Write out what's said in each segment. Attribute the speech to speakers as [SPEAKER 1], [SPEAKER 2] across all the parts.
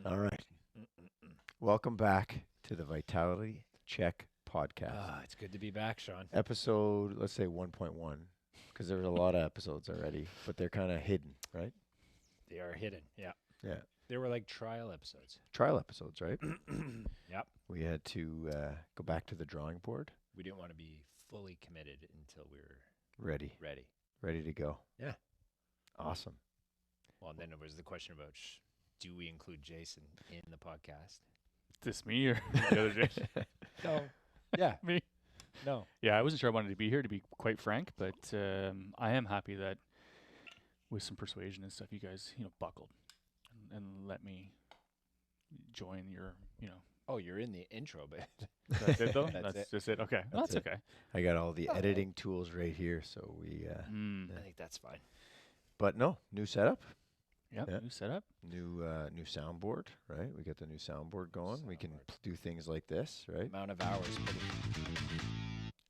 [SPEAKER 1] All right. Welcome back to the Vitality Check podcast.
[SPEAKER 2] It's good to be back, Sean.
[SPEAKER 1] Episode, let's say 1.1, because there's a lot of episodes already, but they're kind of hidden, right?
[SPEAKER 2] They are hidden. Yeah.
[SPEAKER 1] Yeah.
[SPEAKER 2] They were like trial episodes.
[SPEAKER 1] Trial episodes, right?
[SPEAKER 2] Yep.
[SPEAKER 1] We had to go back to the drawing board.
[SPEAKER 2] We didn't want to be fully committed until we were
[SPEAKER 1] Ready. Ready to go.
[SPEAKER 2] Yeah.
[SPEAKER 1] Awesome.
[SPEAKER 2] Well, and then there was the question about do we include Jason in the podcast?
[SPEAKER 3] This me or the other Jason?
[SPEAKER 2] No. Yeah.
[SPEAKER 3] Me?
[SPEAKER 2] No.
[SPEAKER 3] Yeah, I wasn't sure I wanted to be here, to be quite frank, but I am happy that with some persuasion and stuff, you guys, buckled and let me join your,
[SPEAKER 2] Oh, you're in the intro, but
[SPEAKER 3] That's it though?
[SPEAKER 2] That's it.
[SPEAKER 3] Just it? Okay. Well,
[SPEAKER 1] That's
[SPEAKER 3] that's
[SPEAKER 1] it.
[SPEAKER 3] okay.
[SPEAKER 1] I got all the
[SPEAKER 2] Oh.
[SPEAKER 1] editing tools right here, so we.
[SPEAKER 2] I think that's fine.
[SPEAKER 1] But no, new setup,
[SPEAKER 3] Yep,
[SPEAKER 1] Yeah.
[SPEAKER 3] new setup.
[SPEAKER 1] new soundboard, right? We got the new soundboard going. We can
[SPEAKER 2] Soundboard.
[SPEAKER 1] do things like this, right?
[SPEAKER 2] Amount of hours.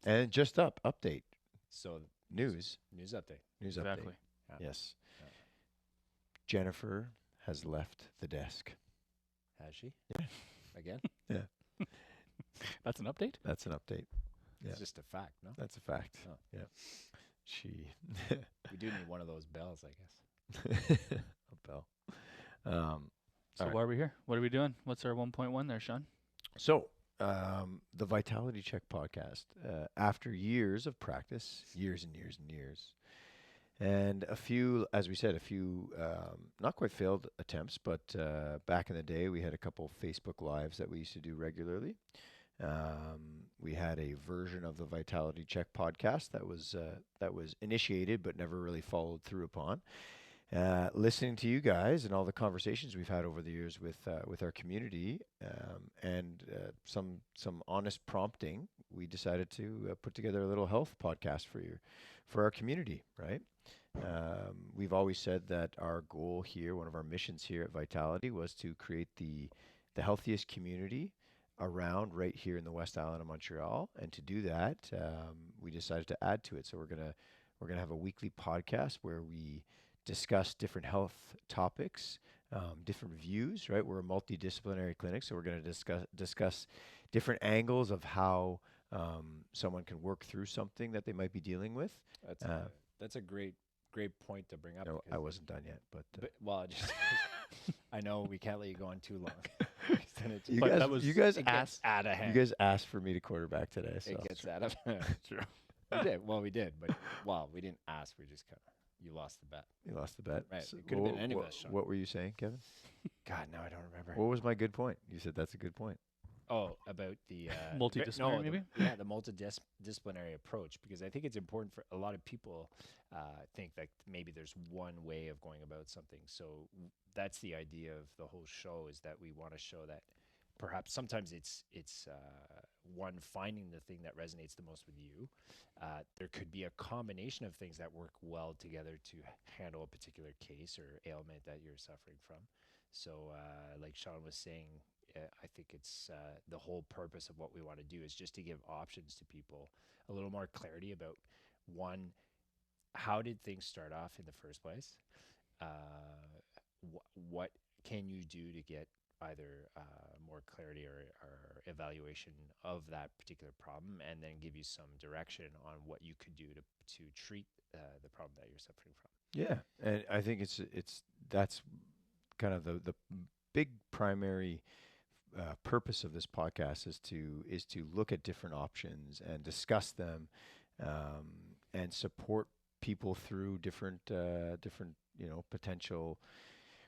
[SPEAKER 1] And just update
[SPEAKER 2] So
[SPEAKER 1] news
[SPEAKER 2] news update.
[SPEAKER 3] Exactly.
[SPEAKER 1] update. Yes.
[SPEAKER 2] Yeah.
[SPEAKER 1] Jennifer has left the desk.
[SPEAKER 2] Has she?
[SPEAKER 1] Yeah.
[SPEAKER 2] Again?
[SPEAKER 3] That's an update?
[SPEAKER 1] That's an update. Yeah.
[SPEAKER 2] It's just a fact, no?
[SPEAKER 1] That's a fact.
[SPEAKER 2] Oh.
[SPEAKER 1] Yeah. She
[SPEAKER 2] We do need one of those bells, I guess.
[SPEAKER 1] a bell.
[SPEAKER 3] So
[SPEAKER 1] All right.
[SPEAKER 3] why are we here? What are we doing? What's our 1.1 there, Sean?
[SPEAKER 1] So, the Vitality Check podcast, after years of practice, years and years and years, and a few, as we said, not quite failed attempts, but back in the day, we had a couple Facebook Lives that we used to do regularly. We had a version of the Vitality Check podcast that was initiated but never really followed through upon. Listening to you guys and all the conversations we've had over the years with our community, and some honest prompting, we decided to put together a little health podcast for our community. Right? We've always said that our goal here, one of our missions here at Vitality, was to create the healthiest community around right here in the West Island of Montreal, and to do that, we decided to add to it. So we're gonna have a weekly podcast where we discuss different health topics, different views, right? We're a multidisciplinary clinic, so we're going to discuss different angles of how someone can work through something that they might be dealing with.
[SPEAKER 2] That's a great point to bring up.
[SPEAKER 1] No, I
[SPEAKER 2] because-
[SPEAKER 1] wasn't done yet, but
[SPEAKER 2] well, just I know we can't let you go on too long. 'Cause then it
[SPEAKER 1] you
[SPEAKER 3] But
[SPEAKER 1] guys,
[SPEAKER 3] that was-
[SPEAKER 1] you guys
[SPEAKER 2] it gets
[SPEAKER 1] asked,
[SPEAKER 2] out of hand.
[SPEAKER 1] you guys asked for me to quarterback today, so
[SPEAKER 2] It gets out of
[SPEAKER 3] True.
[SPEAKER 2] We did. Well, we did, but we didn't ask. We just kind of you lost the bet.
[SPEAKER 1] you lost the bet.
[SPEAKER 2] Right,
[SPEAKER 1] So
[SPEAKER 2] it could've been
[SPEAKER 1] wha-
[SPEAKER 2] any of
[SPEAKER 1] wha-
[SPEAKER 2] us, Sean.
[SPEAKER 1] What were you saying, Kevin?
[SPEAKER 2] God, now I don't remember.
[SPEAKER 1] What was my good point? You said that's a good point.
[SPEAKER 2] Oh, about the
[SPEAKER 3] Multidisciplinary, maybe?
[SPEAKER 2] The multidisciplinary approach, because I think it's important for a lot of people think that maybe there's one way of going about something. So that's the idea of the whole show, is that we want to show that perhaps sometimes it's one, finding the thing that resonates the most with you. There could be a combination of things that work well together to handle a particular case or ailment that you're suffering from. So like Sean was saying, I think it's the whole purpose of what we want to do is just to give options to people, a little more clarity about, one, how did things start off in the first place? What can you do to get either more clarity or evaluation of that particular problem, and then give you some direction on what you could do to treat the problem that you're suffering from.
[SPEAKER 1] Yeah, and I think that's kind of the big primary purpose of this podcast is to look at different options and discuss them, and support people through different potential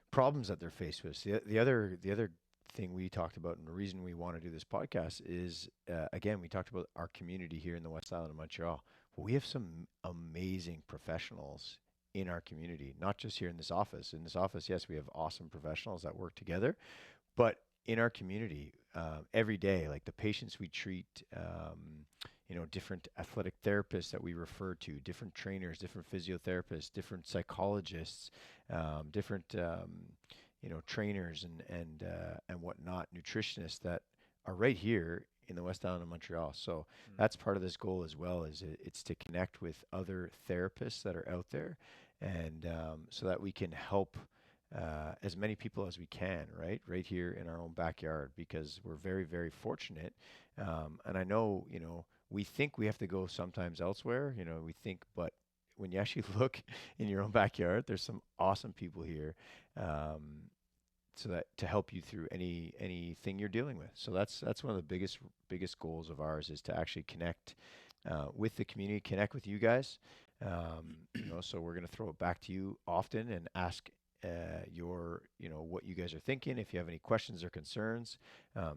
[SPEAKER 1] problems that they're faced with. So the other thing we talked about, and the reason we want to do this podcast is, again, we talked about our community here in the West Island of Montreal. Well, we have some amazing professionals in our community, not just here in this office. In this office, yes, we have awesome professionals that work together, but in our community, every day, like the patients we treat, different athletic therapists that we refer to, different trainers, different physiotherapists, different psychologists, different trainers and whatnot, nutritionists that are right here in the West Island of Montreal. So that's part of this goal as well, is it's to connect with other therapists that are out there and so that we can help as many people as we can, right here in our own backyard, because we're very, very fortunate. And I know, we think we have to go sometimes elsewhere, we think, but when you actually look in your own backyard, there's some awesome people here. So that to help you through anything you're dealing with. So that's one of the biggest goals of ours, is to actually connect with the community, connect with you guys. So we're going to throw it back to you often and ask what you guys are thinking. If you have any questions or concerns,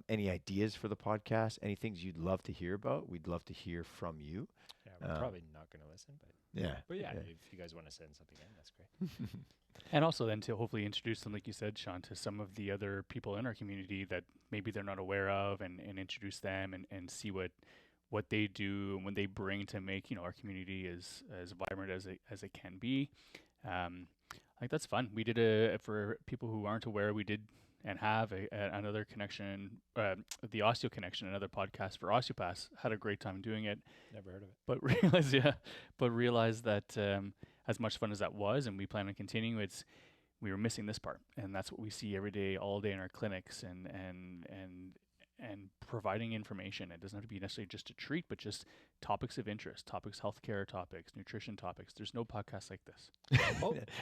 [SPEAKER 1] any ideas for the podcast, any things you'd love to hear about, we'd love to hear from you.
[SPEAKER 2] Yeah, we're probably not going to listen, but
[SPEAKER 1] yeah.
[SPEAKER 2] if you guys want to send something in, that's great.
[SPEAKER 3] And also then to hopefully introduce them, like you said, Sean, to some of the other people in our community that maybe they're not aware of, and introduce them and see what they do and what they bring to make our community as vibrant as it can be. I think that's fun. We did for people who aren't aware, we did and have another connection, the Osteo Connection, another podcast for osteopaths. Had a great time doing it.
[SPEAKER 2] Never heard of it.
[SPEAKER 3] But realized that as much fun as that was, and we plan on continuing, we were missing this part, and that's what we see every day, all day in our clinics, and providing information. It doesn't have to be necessarily just to treat, but just topics of interest, healthcare topics, nutrition topics. There's no podcast like this.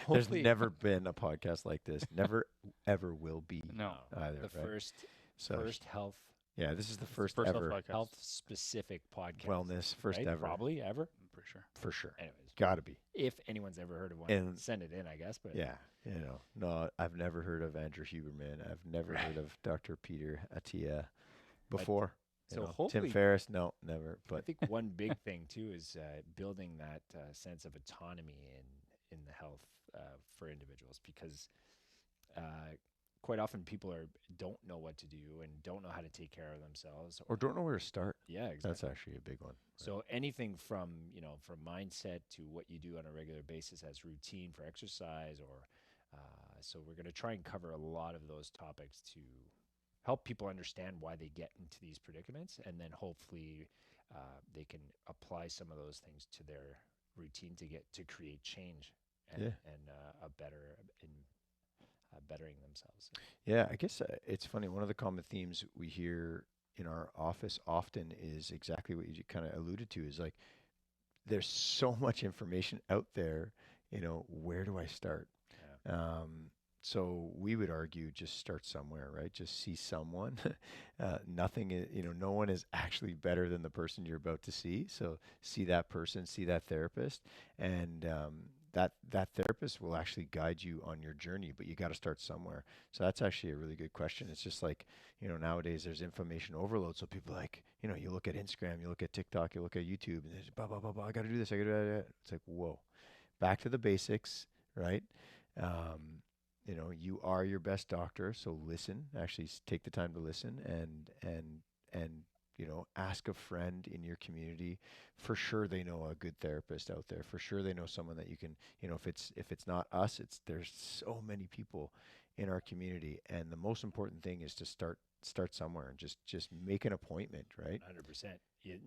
[SPEAKER 1] There's never been a podcast like this. Never, ever will be.
[SPEAKER 3] No.
[SPEAKER 1] Either.
[SPEAKER 2] The
[SPEAKER 1] right?
[SPEAKER 2] first health.
[SPEAKER 1] Yeah, this is the first
[SPEAKER 3] health
[SPEAKER 1] ever
[SPEAKER 3] podcast.
[SPEAKER 2] Health specific podcast.
[SPEAKER 1] Wellness, first
[SPEAKER 2] right?
[SPEAKER 1] ever.
[SPEAKER 2] Probably ever.
[SPEAKER 3] For sure.
[SPEAKER 1] For sure.
[SPEAKER 2] Anyways,
[SPEAKER 1] Gotta be.
[SPEAKER 2] if anyone's ever heard of one,
[SPEAKER 1] And-
[SPEAKER 2] send it in, I guess. But
[SPEAKER 1] Yeah, no, I've never heard of Andrew Huberman. I've never heard of Dr. Peter Attia before.
[SPEAKER 2] So
[SPEAKER 1] Tim
[SPEAKER 2] hopefully-
[SPEAKER 1] Ferriss, no, never.
[SPEAKER 2] I
[SPEAKER 1] But
[SPEAKER 2] think one big thing too is building that sense of autonomy in the health for individuals, because quite often people don't know what to do and don't know how to take care of themselves,
[SPEAKER 1] or don't know where to start.
[SPEAKER 2] yeah, exactly.
[SPEAKER 1] That's actually a big one.
[SPEAKER 2] So anything from from mindset to what you do on a regular basis as routine for exercise, or so we're going to try and cover a lot of those topics to help people understand why they get into these predicaments, and then hopefully they can apply some of those things to their routine to create change and a better in bettering themselves.
[SPEAKER 1] Yeah, I guess it's funny. One of the common themes we hear in our office often is exactly what you kind of alluded to, is like, there's so much information out there, where do I start?
[SPEAKER 2] Yeah.
[SPEAKER 1] So we would argue just start somewhere, right? Just see someone. Nothing is, no one is actually better than the person you're about to see. So see that person, see that therapist, and that therapist will actually guide you on your journey, but you got to start somewhere. So that's actually a really good question. It's just like, nowadays there's information overload. So people you look at Instagram, you look at TikTok, you look at YouTube, and there's blah, blah, blah, blah. I got to do this. I got to do that. It's like, whoa, back to the basics, right? You are your best doctor. So listen, actually take the time to listen and ask a friend in your community. For sure, they know a good therapist out there. For sure, they know someone that you can, if it's not us, there's so many people in our community. And the most important thing is to start somewhere and just make an appointment, right?
[SPEAKER 2] 100%.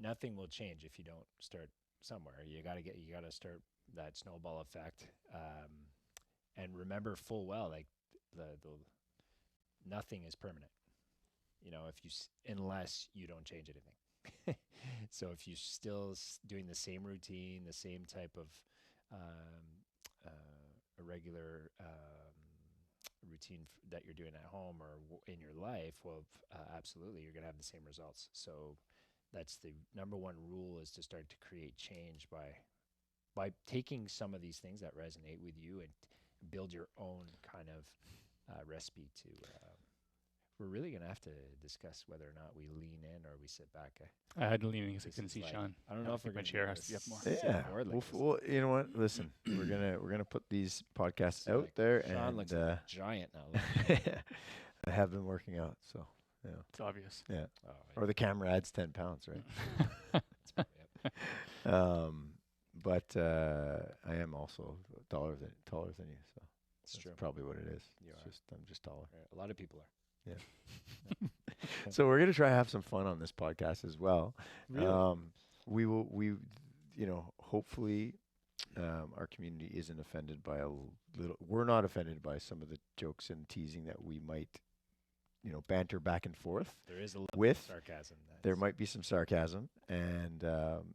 [SPEAKER 2] Nothing will change if you don't start somewhere. You got to start that snowball effect. And remember full well, like the nothing is permanent. Unless you don't change anything. So if you're still doing the same routine, the same type of irregular routine that you're doing at home or in your life, well, absolutely, you're going to have the same results. So that's the number one rule, is to start to create change by taking some of these things that resonate with you and build your own kind of recipe to. We're really going to have to discuss whether or not we lean in or we sit back.
[SPEAKER 3] I had to lean in because I
[SPEAKER 2] This
[SPEAKER 3] couldn't
[SPEAKER 2] is
[SPEAKER 3] see
[SPEAKER 2] like-
[SPEAKER 3] Sean.
[SPEAKER 2] I don't know if
[SPEAKER 3] think
[SPEAKER 2] we're
[SPEAKER 3] my
[SPEAKER 2] gonna
[SPEAKER 3] chair
[SPEAKER 2] do
[SPEAKER 3] has to be up
[SPEAKER 2] this.
[SPEAKER 3] more.
[SPEAKER 2] Sit
[SPEAKER 1] Yeah.
[SPEAKER 2] forward like this.
[SPEAKER 1] Well, you know what? Listen, we're gonna put these podcasts
[SPEAKER 2] So,
[SPEAKER 1] out
[SPEAKER 2] like,
[SPEAKER 1] there,
[SPEAKER 2] Sean
[SPEAKER 1] and
[SPEAKER 2] looks like a giant now.
[SPEAKER 1] I have been working out, so
[SPEAKER 3] It's obvious.
[SPEAKER 1] yeah.
[SPEAKER 2] Oh,
[SPEAKER 1] Or the camera adds 10 pounds, right?
[SPEAKER 2] that's probably it.
[SPEAKER 1] But I am also taller than you, so
[SPEAKER 2] It's
[SPEAKER 1] that's
[SPEAKER 2] true.
[SPEAKER 1] probably what it is.
[SPEAKER 2] You
[SPEAKER 1] It's
[SPEAKER 2] are.
[SPEAKER 1] just I'm just taller.
[SPEAKER 2] Right. A lot of people are.
[SPEAKER 1] So we're gonna try to have some fun on this podcast as well.
[SPEAKER 2] Really?
[SPEAKER 1] We hopefully our community isn't offended by little. We're not offended by some of the jokes and teasing that we might, banter back and forth
[SPEAKER 2] There is a level
[SPEAKER 1] with.
[SPEAKER 2] of sarcasm.
[SPEAKER 1] There might be some sarcasm, and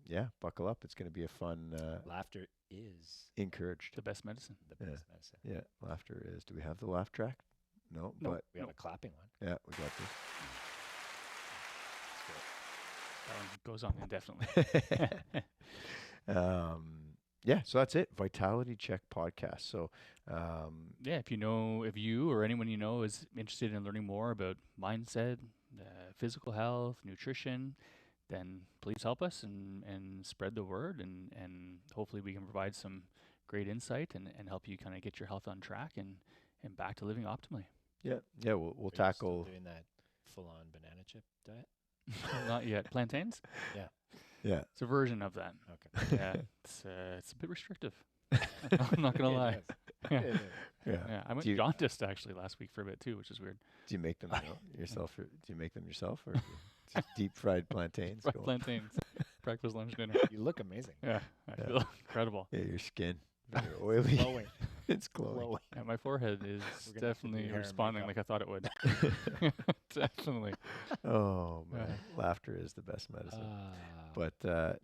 [SPEAKER 1] yeah, buckle up. It's going to be a fun.
[SPEAKER 2] Laughter is
[SPEAKER 1] Encouraged.
[SPEAKER 3] The best medicine.
[SPEAKER 2] the
[SPEAKER 1] Yeah.
[SPEAKER 2] best medicine.
[SPEAKER 1] Yeah, laughter is. Do we have the laugh track? No,
[SPEAKER 3] No.
[SPEAKER 1] but
[SPEAKER 2] We have a clapping one.
[SPEAKER 1] yeah, we got
[SPEAKER 2] That's great.
[SPEAKER 3] That one goes on indefinitely.
[SPEAKER 1] this. Yeah, so that's it. Vitality Check podcast. So,
[SPEAKER 3] Yeah, if you or anyone you know is interested in learning more about mindset, physical health, nutrition, then please help us and spread the word, and hopefully we can provide some great insight and help you kind of get your health on track and back to living optimally.
[SPEAKER 1] yeah, we'll
[SPEAKER 2] Are you still
[SPEAKER 1] tackle.
[SPEAKER 2] doing that full-on banana chip diet.
[SPEAKER 3] Not yet. Plantains?
[SPEAKER 1] Yeah,
[SPEAKER 3] It's a version of that.
[SPEAKER 2] Okay.
[SPEAKER 3] Yeah, it's a bit restrictive. I'm not gonna lie.
[SPEAKER 2] It is.
[SPEAKER 1] yeah.
[SPEAKER 3] Yeah, I went
[SPEAKER 1] Do you-
[SPEAKER 3] jaundiced actually last week for a bit too, which is weird.
[SPEAKER 1] Do you make them yourself? Do you make them yourself, or just deep fried plantains?
[SPEAKER 3] Fried
[SPEAKER 1] going-
[SPEAKER 3] plantains, breakfast, lunch, dinner.
[SPEAKER 2] You look amazing.
[SPEAKER 3] Yeah, I
[SPEAKER 1] Yeah.
[SPEAKER 3] feel incredible.
[SPEAKER 1] Yeah, your skin very oily.
[SPEAKER 2] Glowing.
[SPEAKER 1] It's glowing.
[SPEAKER 2] Glowing.
[SPEAKER 3] Yeah, my forehead is
[SPEAKER 2] We're gonna have to do
[SPEAKER 3] definitely
[SPEAKER 2] hair and
[SPEAKER 3] responding
[SPEAKER 2] makeup.
[SPEAKER 3] like I thought it would. Definitely.
[SPEAKER 1] Oh man,
[SPEAKER 3] Yeah.
[SPEAKER 1] laughter is the best medicine.
[SPEAKER 2] Ah.
[SPEAKER 1] But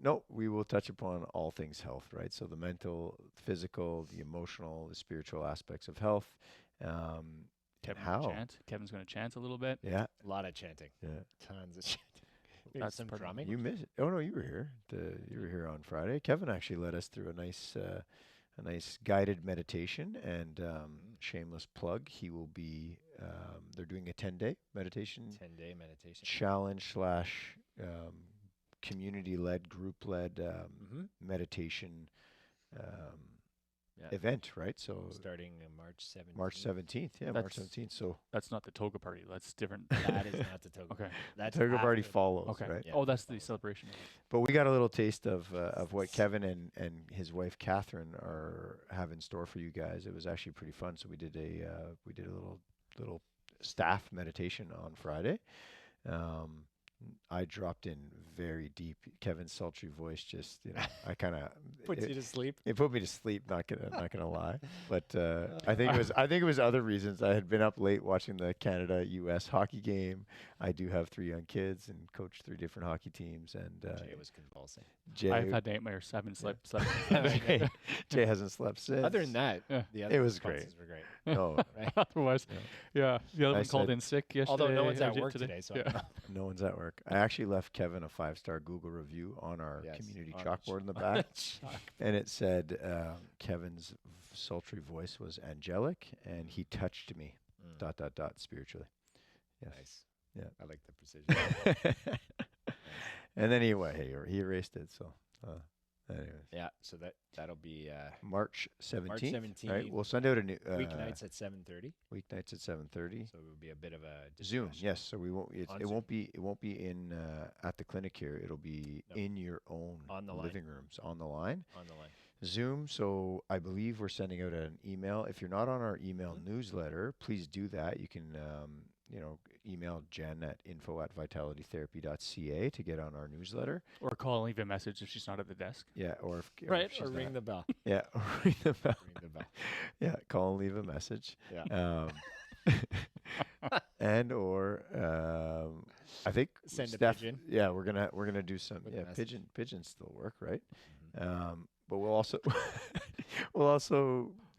[SPEAKER 1] no, we will touch upon all things health, right? So the mental, physical, the emotional, the spiritual aspects of health.
[SPEAKER 3] Kevin's
[SPEAKER 1] how?
[SPEAKER 3] gonna chant. Kevin's going to chant a little bit.
[SPEAKER 1] Yeah,
[SPEAKER 2] A lot of chanting.
[SPEAKER 1] yeah.
[SPEAKER 2] Tons of chanting. Maybe
[SPEAKER 3] That's
[SPEAKER 2] some
[SPEAKER 3] part of-
[SPEAKER 2] drumming.
[SPEAKER 1] You missed it. Oh no, you were here. You were here on Friday. Kevin actually led us through a nice guided meditation. And shameless plug, he will be. They're doing a 10-day meditation
[SPEAKER 2] 10-day meditation.
[SPEAKER 1] challenge slash community-led, group-led
[SPEAKER 2] Mm-hmm.
[SPEAKER 1] meditation
[SPEAKER 2] Yeah.
[SPEAKER 1] event, right? So
[SPEAKER 2] Starting March 17th.
[SPEAKER 1] March 17th, yeah, March
[SPEAKER 3] That's-
[SPEAKER 1] 17th. So
[SPEAKER 3] That's not the toga party. That's different.
[SPEAKER 2] That is not the toga.
[SPEAKER 3] Okay.
[SPEAKER 2] That's
[SPEAKER 1] Toga Party
[SPEAKER 2] after-
[SPEAKER 1] follows,
[SPEAKER 3] Okay.
[SPEAKER 1] right?
[SPEAKER 2] Yeah,
[SPEAKER 3] Oh, that's the
[SPEAKER 2] follows.
[SPEAKER 3] celebration.
[SPEAKER 1] But we got a little taste of what Kevin and his wife Catherine have in store for you guys. It was actually pretty fun. So we did a little staff meditation on Friday. I dropped in very deep. Kevin's sultry voice just, I kind of
[SPEAKER 2] Puts you to sleep.
[SPEAKER 1] it put me to sleep. Not gonna lie, but I think it was other reasons. I had been up late watching the Canada-U.S. hockey game. I do have 3 young kids and coach 3 different hockey teams. And
[SPEAKER 2] Jay was convulsing.
[SPEAKER 1] Jay,
[SPEAKER 3] I've had nightmares. I haven't slept.
[SPEAKER 1] Jay, Jay hasn't slept since.
[SPEAKER 2] Other than that,
[SPEAKER 3] Yeah.
[SPEAKER 2] the other
[SPEAKER 1] It was great.
[SPEAKER 2] responses were great.
[SPEAKER 1] No,
[SPEAKER 2] Right?
[SPEAKER 3] Otherwise, yeah. The other
[SPEAKER 1] I
[SPEAKER 3] one called
[SPEAKER 1] said-
[SPEAKER 3] in sick yesterday.
[SPEAKER 2] Although no one's
[SPEAKER 3] or
[SPEAKER 2] at work
[SPEAKER 3] today.
[SPEAKER 2] today, so I
[SPEAKER 3] Yeah.
[SPEAKER 2] don't know.
[SPEAKER 1] no one's at work. I actually left Kevin a 5-star Google review on our
[SPEAKER 2] Yes,
[SPEAKER 1] community
[SPEAKER 2] on the
[SPEAKER 1] chalkboard in the
[SPEAKER 2] on
[SPEAKER 1] back,
[SPEAKER 2] chalk.
[SPEAKER 1] and it said Kevin's sultry voice was angelic, and he touched me. ... spiritually. Yes.
[SPEAKER 2] Nice.
[SPEAKER 1] Yeah.
[SPEAKER 2] I like the precision.
[SPEAKER 1] And then he erased it. So, anyways,
[SPEAKER 2] Yeah, so that'll be
[SPEAKER 1] March 17th. Right,
[SPEAKER 2] 17th,
[SPEAKER 1] we'll send out a new
[SPEAKER 2] weeknights at 7:30.
[SPEAKER 1] Weeknights at 7:30.
[SPEAKER 2] So it will be a bit of a
[SPEAKER 1] Zoom,
[SPEAKER 2] discussion.
[SPEAKER 1] yes. So we won't.
[SPEAKER 2] On
[SPEAKER 1] It
[SPEAKER 2] Zoom.
[SPEAKER 1] won't be in at the clinic here. It'll be
[SPEAKER 2] No.
[SPEAKER 1] in your own
[SPEAKER 2] On the line.
[SPEAKER 1] living rooms on the line.
[SPEAKER 2] On the line.
[SPEAKER 1] Zoom. So I believe we're sending out an email. If you're not on our email
[SPEAKER 2] Mhm.
[SPEAKER 1] newsletter, please do that. You can email Jen at info@vitalitytherapy.ca to get on our newsletter.
[SPEAKER 3] Or call and leave a message if she's not at the desk.
[SPEAKER 1] Yeah, or if
[SPEAKER 2] Right,
[SPEAKER 1] she's
[SPEAKER 2] or ring
[SPEAKER 1] not-
[SPEAKER 2] the bell.
[SPEAKER 1] yeah, or ring the bell.
[SPEAKER 2] Ring the bell.
[SPEAKER 1] Yeah, call and leave a message.
[SPEAKER 2] Yeah.
[SPEAKER 1] And or I think
[SPEAKER 2] Send a
[SPEAKER 1] Steph,
[SPEAKER 2] pigeon.
[SPEAKER 1] Yeah, we're gonna do some.
[SPEAKER 2] With a
[SPEAKER 1] Yeah,
[SPEAKER 2] message.
[SPEAKER 1] pigeons still work, right?
[SPEAKER 2] Mhm.
[SPEAKER 1] But we'll also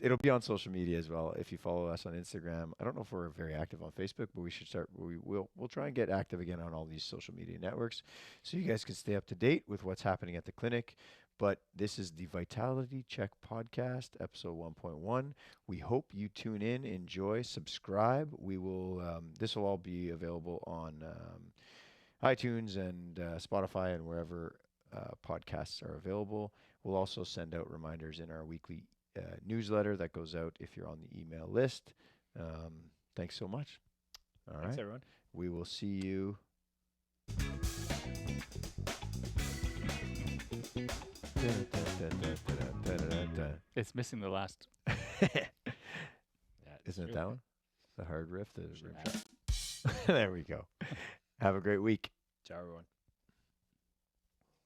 [SPEAKER 1] it'll be on social media as well. If you follow us on Instagram, I don't know if we're very active on Facebook, but we should start. We'll try and get active again on all these social media networks, so you guys can stay up to date with what's happening at the clinic. But this is the Vitality Check podcast, episode 1.1. We hope you tune in, enjoy, subscribe. We will. This will all be available on iTunes and Spotify and wherever podcasts are available. We'll also send out reminders in our weekly newsletter that goes out if you're on the email list. Thanks so much. All
[SPEAKER 2] Thanks,
[SPEAKER 1] right.
[SPEAKER 2] everyone.
[SPEAKER 1] We will see you.
[SPEAKER 3] It's missing the last.
[SPEAKER 2] Yeah, it's
[SPEAKER 1] Isn't it
[SPEAKER 2] true.
[SPEAKER 1] that one? The hard riff, the
[SPEAKER 2] Should
[SPEAKER 1] rim
[SPEAKER 2] have
[SPEAKER 1] shot. There we go. Have a great week.
[SPEAKER 2] Ciao, everyone.